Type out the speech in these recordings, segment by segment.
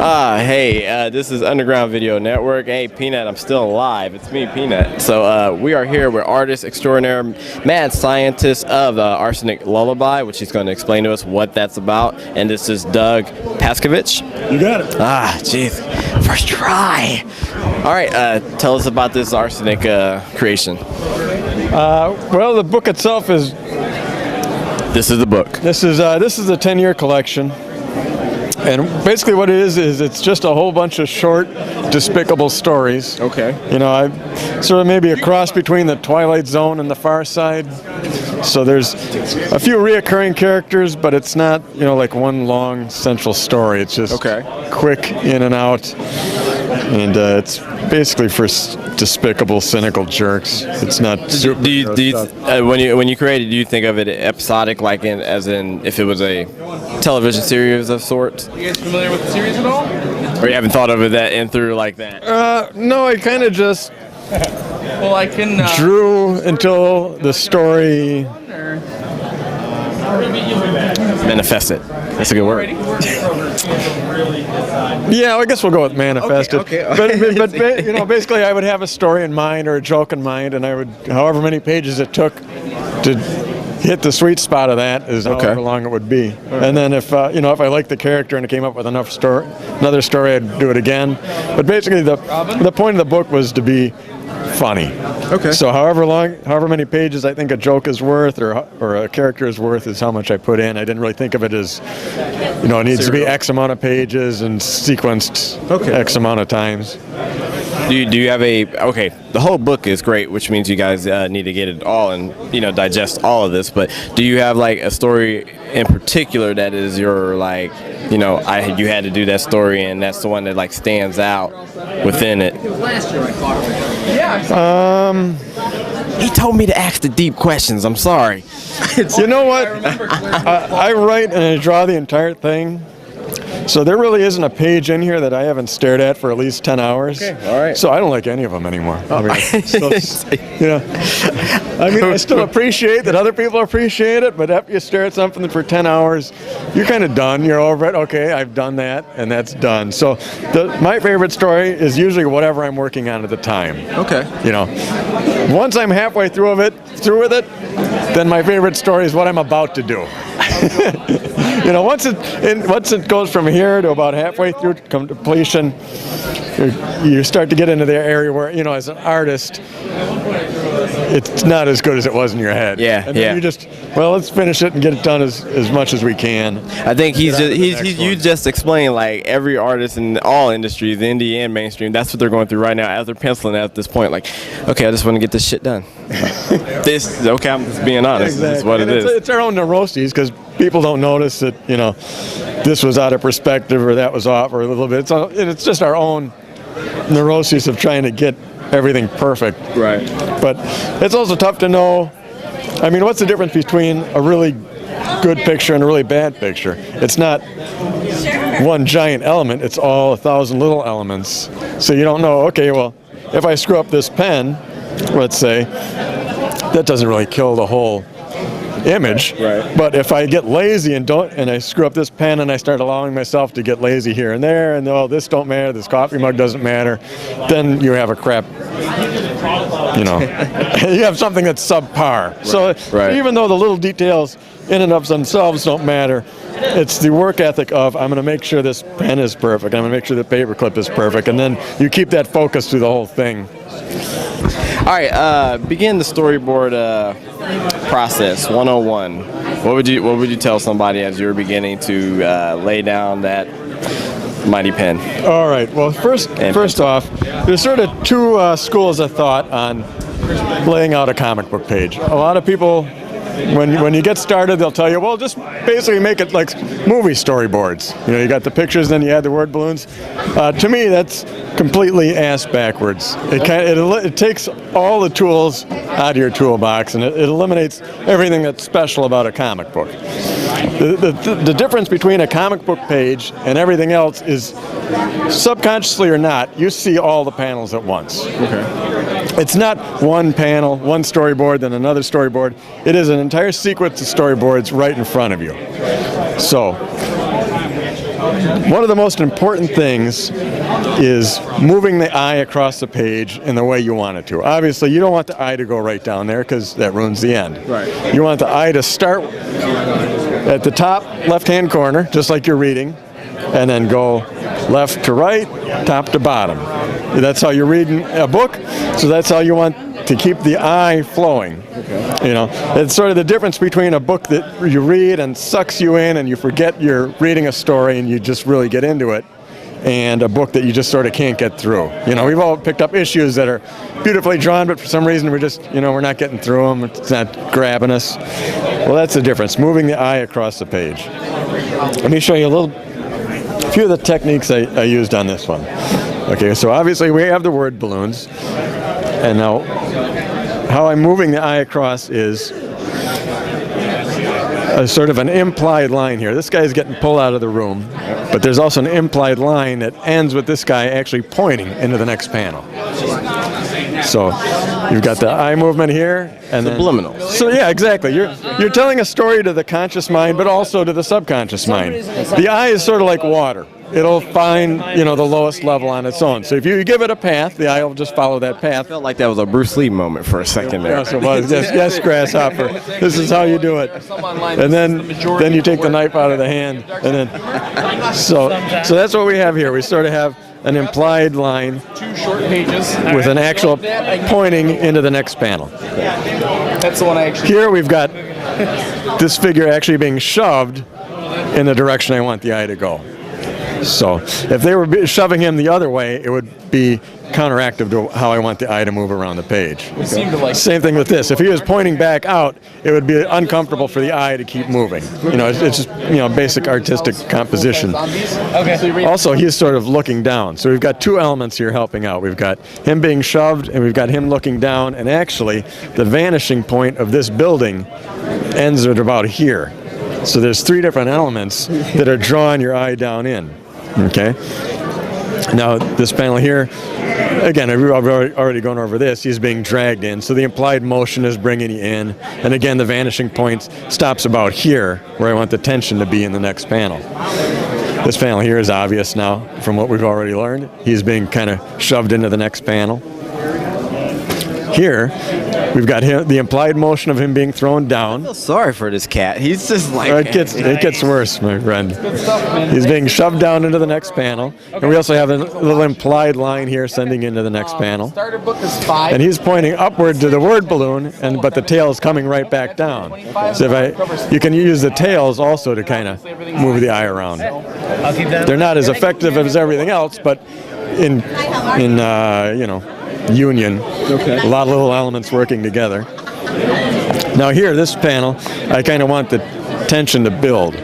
Hey, this is Underground Video Network. Hey, Peanut, I'm still alive. It's me, Peanut. So we are here with artist extraordinaire, mad scientist of Arsenic Lullaby, which he's going to explain to us what that's about. And this is Doug Paskovich. You got it. Jeez. First try. All right, tell us about this arsenic creation. Well, the book itself is. This is the book. This is a 10-year collection. And basically what it is it's just a whole bunch of short, despicable stories. Okay. You know, I sort of maybe a cross between the Twilight Zone and the Far Side. So there's a few reoccurring characters, but it's not, you know, like one long central story. It's just quick in and out. And it's basically for despicable, cynical jerks. It's not super. When you created, do you think of it episodic, like as in if it was a television series of sorts? You guys familiar with the series at all? Or you haven't thought of it that in through like that? No, I kind of just Well, I can drew until the story manifested. That's a good word. Yeah, I guess we'll go with manifested. Okay. But you know, basically, I would have a story in mind or a joke in mind, and I would, however many pages it took to hit the sweet spot of that is however long it would be. And then if you know, if I liked the character and it came up with another story, I'd do it again. But basically, the point of the book was to be funny. Okay. So however many pages I think a joke is worth or a character is worth is how much I put in. I didn't really think of it as, you know, it needs to be X amount of pages and sequenced X amount of times. Do you have the whole book is great, which means you guys need to get it all and, you know, digest all of this, but do you have like a story in particular that is your, like, you know, you had to do that story and that's the one that like stands out within it? He told me to ask the deep questions. I'm sorry. You know what? I write and I draw the entire thing. So there really isn't a page in here that I haven't stared at for at least 10 hours. Okay, all right. So I don't like any of them anymore. I mean, I still appreciate that other people appreciate it, but after you stare at something for 10 hours, you're kind of done. You're over it. Okay, I've done that, and that's done. So my favorite story is usually whatever I'm working on at the time. Okay. You know, once I'm halfway through with it, then my favorite story is what I'm about to do. You know, once it goes from here to about halfway through completion, you start to get into the area where, you know, as an artist, it's not as good as it was in your head. Yeah, and then you just, well, let's finish it and get it done as much as we can. I think you just explained, like, every artist in all industries, indie and mainstream, that's what they're going through right now as they're penciling at this point. Like, okay, I just want to get this shit done. I'm just being honest. Exactly. This is what it is. It's our own neuroses because people don't notice that, you know, this was out of perspective or that was off or a little bit. It's just our own neuroses of trying to get everything perfect. Right. But it's also tough to know, I mean, what's the difference between a really good picture and a really bad picture? It's not one giant element, it's all 1,000 little elements. So you don't know, okay, well, if I screw up this pen, let's say, that doesn't really kill the whole image. Right. But if I get lazy and I screw up this pen and I start allowing myself to get lazy here and there and this don't matter, this coffee mug doesn't matter, then you have a crap, you know, you have something that's subpar. Right. So even though the little details in and of themselves don't matter, it's the work ethic of I'm going to make sure this pen is perfect, I'm going to make sure the paperclip is perfect, and then you keep that focus through the whole thing. All right, begin the storyboard process 101. What would you tell somebody as you're beginning to lay down that mighty pen? All right. Well, first off, there's sort of two schools of thought on laying out a comic book page. A lot of people, when you get started, they'll tell you, well, just basically make it like movie storyboards. You know, you got the pictures, then you add the word balloons. To me, that's completely ass backwards. It takes all the tools out of your toolbox, and it eliminates everything that's special about a comic book. The difference between a comic book page and everything else is, subconsciously or not, you see all the panels at once. Okay. It's not one panel, one storyboard, then another storyboard. It is an entire sequence of storyboards right in front of you. So one of the most important things is moving the eye across the page in the way you want it to. Obviously, you don't want the eye to go right down there because that ruins the end. Right. You want the eye to start at the top left-hand corner, just like you're reading, and then go left to right, top to bottom. That's how you're reading a book, so that's how you want to keep the eye flowing. Okay. You know, it's sort of the difference between a book that you read and sucks you in and you forget you're reading a story and you just really get into it, and a book that you just sort of can't get through. You know, we've all picked up issues that are beautifully drawn, but for some reason we're just, you know, we're not getting through them. It's not grabbing us. Well, that's the difference, moving the eye across the page. Let me show you a few of the techniques I used on this one. Okay, so obviously we have the word balloons, and now how I'm moving the eye across is a sort of an implied line here. This guy's getting pulled out of the room, but there's also an implied line that ends with this guy actually pointing into the next panel. So you've got the eye movement here, and Subliminal. So yeah, exactly. You're telling a story to the conscious mind, but also to the subconscious mind. The eye is sort of like water. It'll find, you know, the lowest level on its own. So if you give it a path, the eye will just follow that path. Felt like that was a Bruce Lee moment for a second there. Yes, it was. Yes, grasshopper. This is how you do it. And then you take the knife out of the hand, and then so that's what we have here. We sort of have an implied line, 2 short pages with an actual pointing into the next panel. That's the one I actually. Here we've got this figure actually being shoved in the direction I want the eye to go. So if they were shoving him the other way, it would be counteractive to how I want the eye to move around the page. Same thing with this. If he was pointing back out, it would be uncomfortable for the eye to keep moving. You know, it's just, you know, basic artistic composition. Okay. Also, he's sort of looking down. So we've got 2 elements here helping out. We've got him being shoved, and we've got him looking down. And actually, the vanishing point of this building ends at about here. So there's 3 different elements that are drawing your eye down in. Okay. Now this panel here, again, I've already gone over this. He's being dragged in, so the implied motion is bringing you in, and again, the vanishing point stops about here, where I want the tension to be in the next panel. This panel here is obvious now from what we've already learned. He's being kind of shoved into the next panel. Here, we've got him, the implied motion of him being thrown down. I feel sorry for this cat. He's just like... It gets worse, my friend. Good stuff, man. He's being shoved down into the next panel. Okay. And we also have a little implied line here sending into the next panel. Starter book is 5. And he's pointing upward to the word balloon, but the tail is coming right back down. So you can use the tails also to kind of move the eye around. They're not as effective as everything else, but in you know, union, a lot of little elements working together. Now here, this panel, I kind of want the tension to build,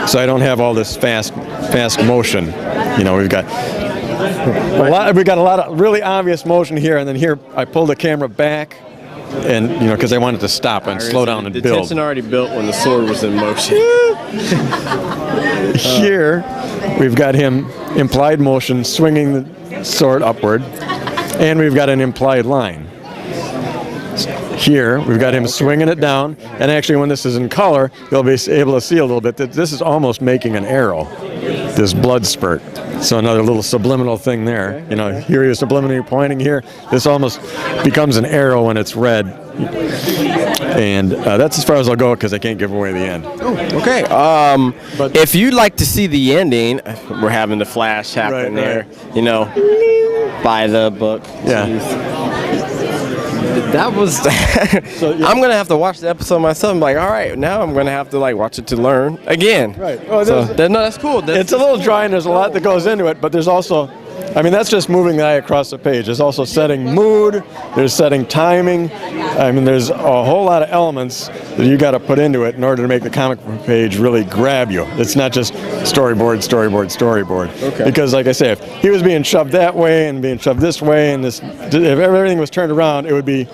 so I don't have all this fast motion. You know, we've got a lot of really obvious motion here, and then here I pull the camera back, and you know, because I want it to stop and slow down and build. The tension already built when the sword was in motion. Here, we've got him implied motion swinging the sword upward. And we've got an implied line. Here, we've got him swinging it down, and actually when this is in color, you'll be able to see a little bit that this is almost making an arrow, this blood spurt. So another little subliminal thing there. You know, here you're subliminally pointing here. This almost becomes an arrow when it's red. And that's as far as I'll go because I can't give away the end. Okay. But if you'd like to see the ending, we're having the flash happen there. You know, buy the book. Yeah. That was. I'm gonna have to watch the episode myself. I'm like, all right, now I'm gonna have to like watch it to learn again. Right. Oh, no, that's cool. It's a little dry and there's a lot that goes into it, but there's also, I mean, that's just moving the eye across the page. There's also setting mood. There's setting timing. I mean, there's a whole lot of elements that you got to put into it in order to make the comic book page really grab you. It's not just storyboard, storyboard, storyboard. Okay. Because, like I say, if he was being shoved that way and being shoved this way, and this, if everything was turned around, it would be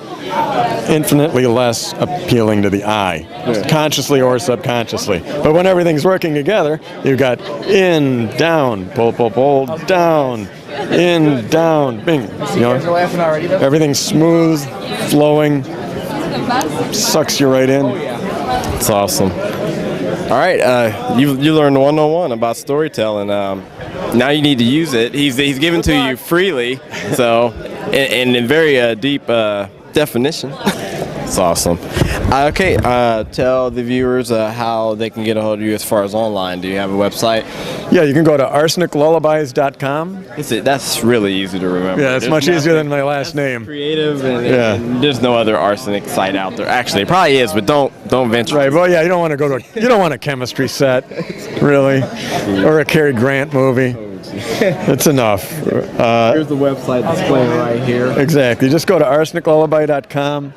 infinitely less appealing to the eye, consciously or subconsciously. But when everything's working together, you've got in, down, pull, pull, pull, down, in, down, bing. You know, everything's smooth, flowing, sucks you right in. It's awesome. All right, you learned 101 about storytelling. Now you need to use it. He's given to you freely, so in very deep definition. It's awesome. Okay, tell the viewers how they can get a hold of you as far as online. Do you have a website? Yeah, you can go to arseniclullabies.com. That's really easy to remember. Yeah, it's much easier than my last name. Creative, and there's no other arsenic site out there. Actually, it probably is, but don't venture. Right. Well, yeah, you don't want a chemistry set, really, or a Cary Grant movie. It's enough. Here's the website display right here. Exactly. Just go to arseniclullaby.com,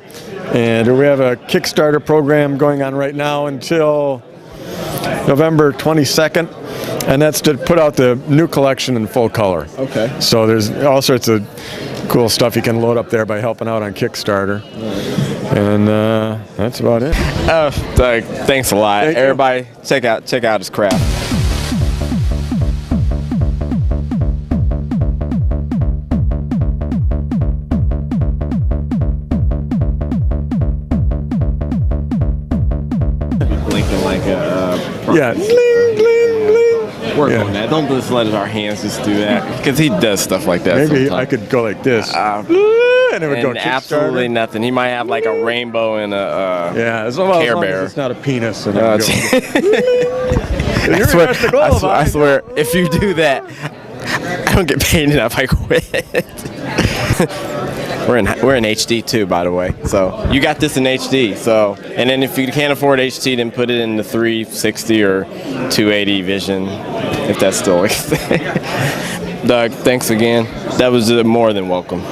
and we have a Kickstarter program going on right now until November 22nd, and that's to put out the new collection in full color. Okay. So there's all sorts of cool stuff you can load up there by helping out on Kickstarter. And that's about it. Doug, thanks a lot. Thank you. Everybody, check out his craft. Blinking like a Yeah. Bling, bling, bling. work Yeah. on that. Don't just let our hands just do that, because he does stuff like that. Maybe sometimes. I could go like this. And it would go And Kickstarter. absolutely nothing. He might have like a rainbow and a Yeah, as long Care as Bear. it's not a penis. And I You're swear, Arsetic Lullaby. I swear, if you do that, I don't get paid enough. I quit. We're in HD too, by the way. So you got this in HD. So, and then if you can't afford HD, then put it in the 360 or 280 vision, if that's still exists. Doug, thanks again. That was more than welcome.